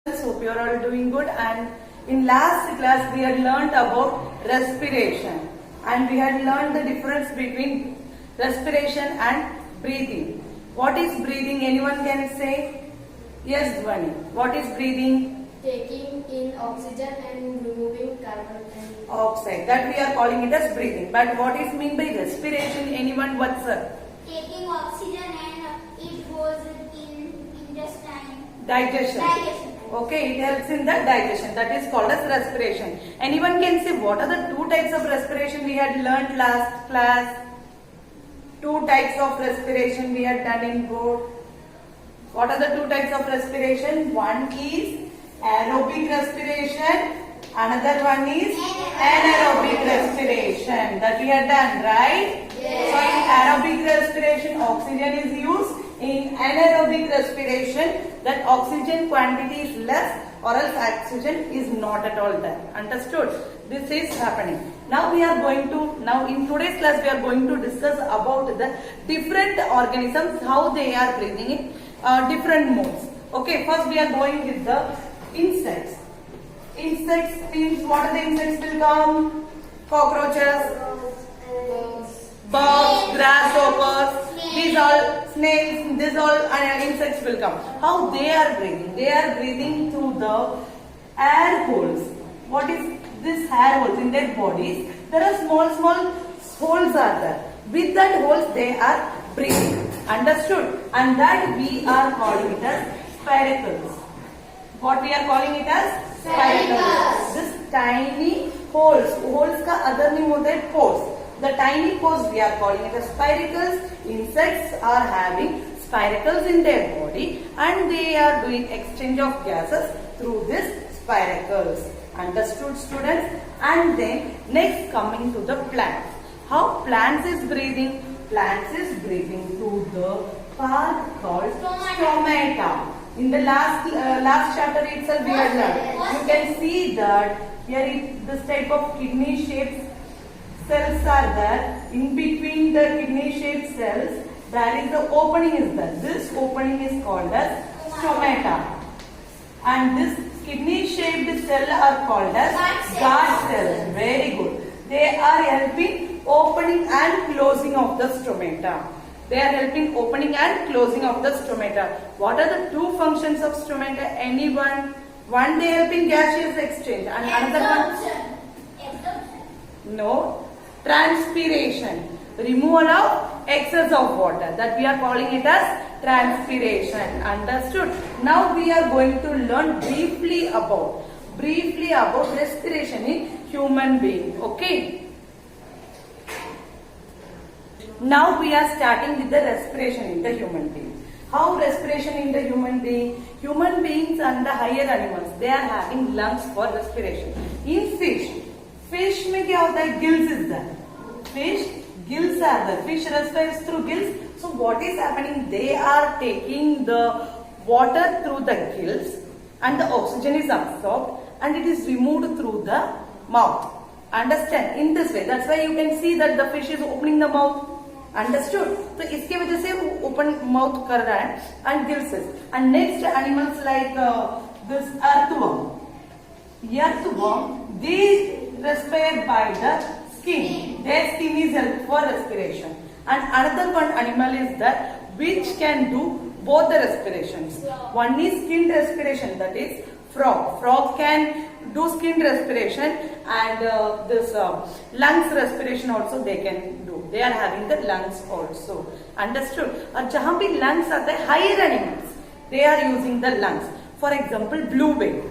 Hope you are all doing good. And in last class we had learnt about respiration, and we had learned the difference between respiration and breathing. What is breathing? Anyone can say? Yes, Dhwani. What is breathing? Taking in oxygen and removing carbon Oxide. That we are calling it as breathing. But what is mean by respiration? Anyone? What's up? Taking oxygen and it goes in intestine. Digestion. Okay, it helps in the digestion. That is called as respiration. Anyone can say what are the two types of respiration we had learnt last class? Two types of respiration we had done in board. What are the two types of respiration? One is aerobic respiration. Another one is anaerobic respiration. That we had done, right? Yes. So in aerobic respiration, oxygen is used. In anaerobic respiration, that oxygen quantity is less, or else oxygen is not at all there. Understood? This is happening. Now in today's class we are going to discuss about the different organisms, how they are breathing in different modes. Okay, first we are going with the insects. Insects means what are the insects will come? Cockroaches, bugs, grasshoppers, these all snails, these all insects will come. How they are breathing? They are breathing through the air holes. What is this air holes in their bodies? There are small holes are there. With that holes they are breathing. Understood? And that we are calling it as spiracles. What we are calling it as spiracles. This tiny holes का other name होता है pores. The tiny pores we are calling it as spiracles. Insects are having spiracles in their body and they are doing exchange of gases through these spiracles. Understood, students? And then next coming to the plants. How plants is breathing? Plants is breathing through the part called stomata. In the last chapter itself we had learned. You can see that here this type of kidney shaped cells are there. In between the kidney shaped cells there is the opening is there. This opening is called as stomata. And this kidney shaped cell are called as guard cells. Very good. They are helping opening and closing of the stomata. They are helping opening and closing of the stomata. What are the two functions of stomata? Anyone? One, they help in gaseous exchange, and another one? No. Transpiration. Removal of excess of water. That we are calling it as transpiration. Understood? Now we are going to learn briefly about respiration in human being. Okay. Now we are starting with the respiration in the human being. How respiration in the human being? Human beings and the higher animals, they are having lungs for respiration. In fish में क्या होता है? Gills is there. Fish, gills are there. Fish respires through gills. So what is happening? They are taking the water through the gills and the oxygen is absorbed and it is removed through the mouth. Understand? In this way. That's why you can see that the fish is opening the mouth. Understood? तो इसके वजह से वो open mouth कर रहा है and gills is. And next animals like this earthworm. Earthworm, they respire by the skin. Their skin is helpful for respiration. And another one animal is that which can do both the respirations. One is skin respiration, that is frog. Frog can do skin respiration and this lungs respiration also they can do. They are having the lungs also. Understood? और जहाँ भी lungs आता है, higher animals, they are using the lungs. For example, blue whale.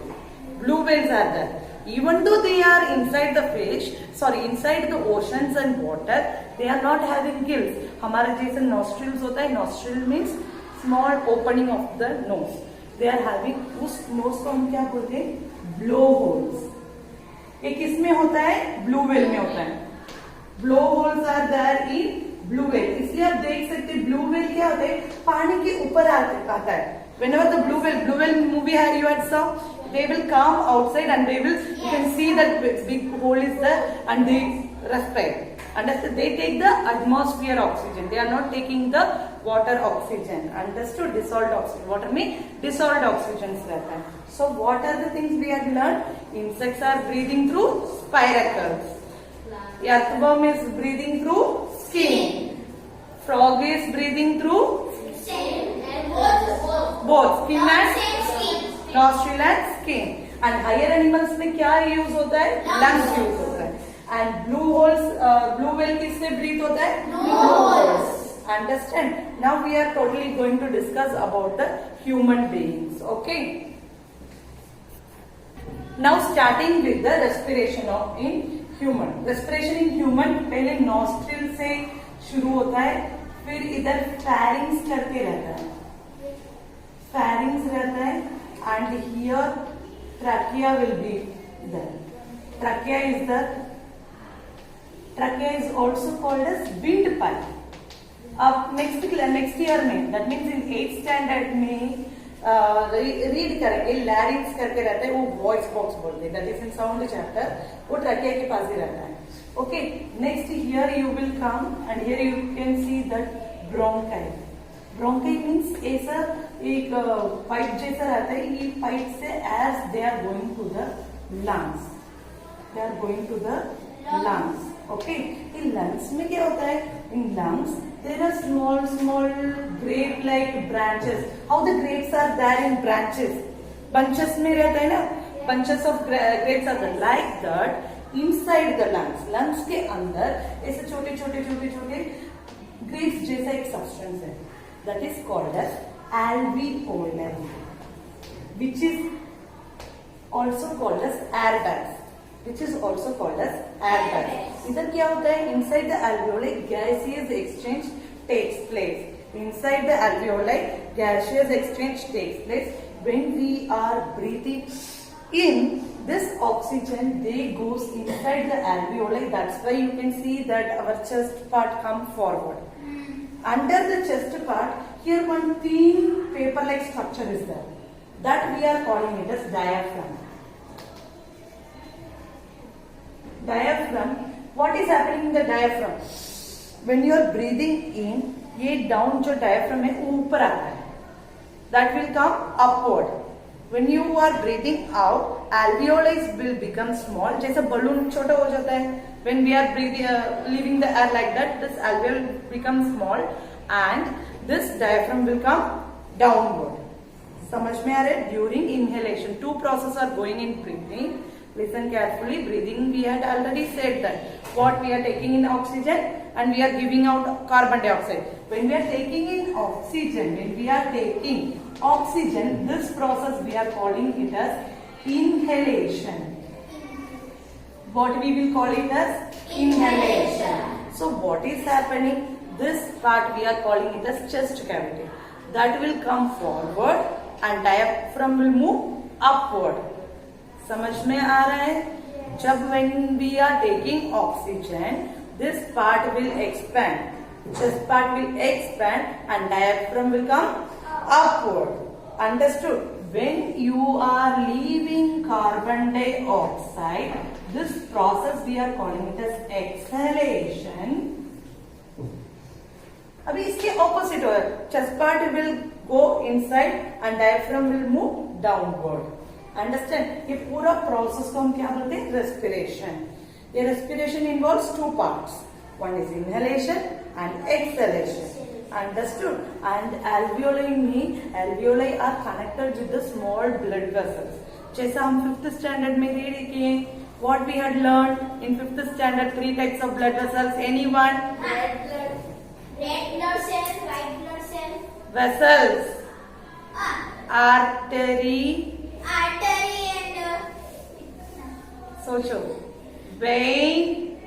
Blue whales are there. Even though they are inside inside the oceans and water, they are not having gills. हमारे जैसे nostrils होता है, nostril means small opening of the nose. They are having उस nose को हम क्या बोलते हैं? Blowholes. ये किस में होता है? Blue whale में होता है. Blowholes are there in blue whale. इसलिए आप देख सकते हैं blue whale क्या होता है? पानी के ऊपर आता है. Whenever the blue whale movie you had saw, they will come outside and you can see that big hole is there and they respire. Understood? They take the atmosphere oxygen. They are not taking the water oxygen. Understood? Dissolved oxygen. Water में dissolved oxygen रहता है. So what are the things we have learned? Insects are breathing through spiracles. Earthworm is breathing through skin. Frog is breathing through both skin and nostril and skin. And higher animals में क्या use होता है? Lungs use होता है. And blue whale किससे breathe होता है? Blue holes. Understand? Now we are totally going to discuss about the human beings. Okay. Now starting with the respiration of in human. Respiration in human पहले nostril से शुरू होता है, फिर इधर pharynx करके रहता है. Pharynx रहता है, and here trachea will be there. Trachea is also called as windpipe. अब next year में, that means in 8th standard में read करेंगे, larynx करके रहता है, वो voice box बोलते हैं, that is in sound chapter, वो trachea के पास ही रहता है. Okay, next here you will come and here you can see that bronchi. Bronchi means ऐसा एक पाइप जैसा रहता है, ये पाइप से as they are going to the lungs, they are going to the lungs. Okay, in lungs में क्या होता है? In lungs there are small grape like branches. How the grapes are there in branches? Bunches में रहता है ना, bunches of grapes are there. Like that inside the lungs के अंदर ऐसे छोटे छोटे grapes जैसा एक substance है. That is called as alveoli, which is also called as airbags. इधर क्या होता है? Inside the alveoli, gaseous exchange takes place. Inside the alveoli, gaseous exchange takes place. When we are breathing in, this oxygen they goes inside the alveoli. That's why you can see that our chest part come forward. Under the chest part, here one thin paper-like structure is there. That we are calling it as diaphragm. Diaphragm. What is happening in the diaphragm? When you are breathing in, ये down जो diaphragm है वो ऊपर आता है. That will come upward. When you are breathing out, alveoli will become small. जैसे balloon छोटा हो जाता है. When we are breathing, leaving the air like that, this alveoli becomes small and this diaphragm will come downward. समझ में आ रहा है? During inhalation, two processes are going in breathing. Listen carefully. Breathing, we had already said that what we are taking in oxygen and we are giving out carbon dioxide. When we are taking in oxygen, this process we are calling it as inhalation. What we will call it as inhalation. So what is happening? This part we are calling it as chest cavity. That will come forward and diaphragm will move upward. समझ में आ रहा है? जब when we are taking oxygen, this part will expand. Chest part will expand and diaphragm will come upward. Understood? When you are leaving carbon dioxide, this process we are calling it as exhalation. अभी इसके opposite हो. Chest part will go inside and diaphragm will move downward. Understand? ये पूरा process को हम क्या बोलते हैं? Respiration. ये respiration involves two parts. One is inhalation and exhalation. Understood? And alveoli are connected with the small blood vessels. जैसा हम 5th standard में read किए, what we had learned in 5th standard, 3 types of blood vessels. Anyone? Red blood cell, white blood cell. Vessels. Artery and socio. Vein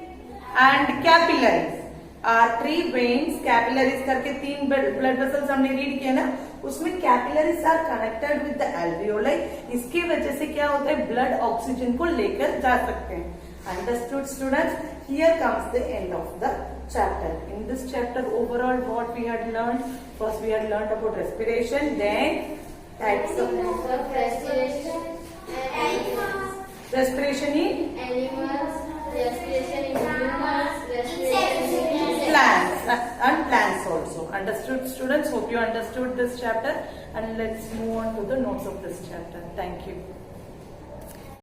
and capillaries. Artery, veins, capillaries करके 3 blood vessels हमने read किया ना, उसमें capillaries are connected with the alveoli. इसकी वजह से क्या होता है? Blood oxygen को लेकर जा सकते हैं. Understood, students? Here comes the end of the chapter. In this chapter, overall, what we had learned? First, we had learned about respiration. Then, types of respiration in respiration in animals, respiration in humans, Plants and plants also. Understood, students? Hope you understood this chapter, and let's move on to the notes of this chapter. Thank you.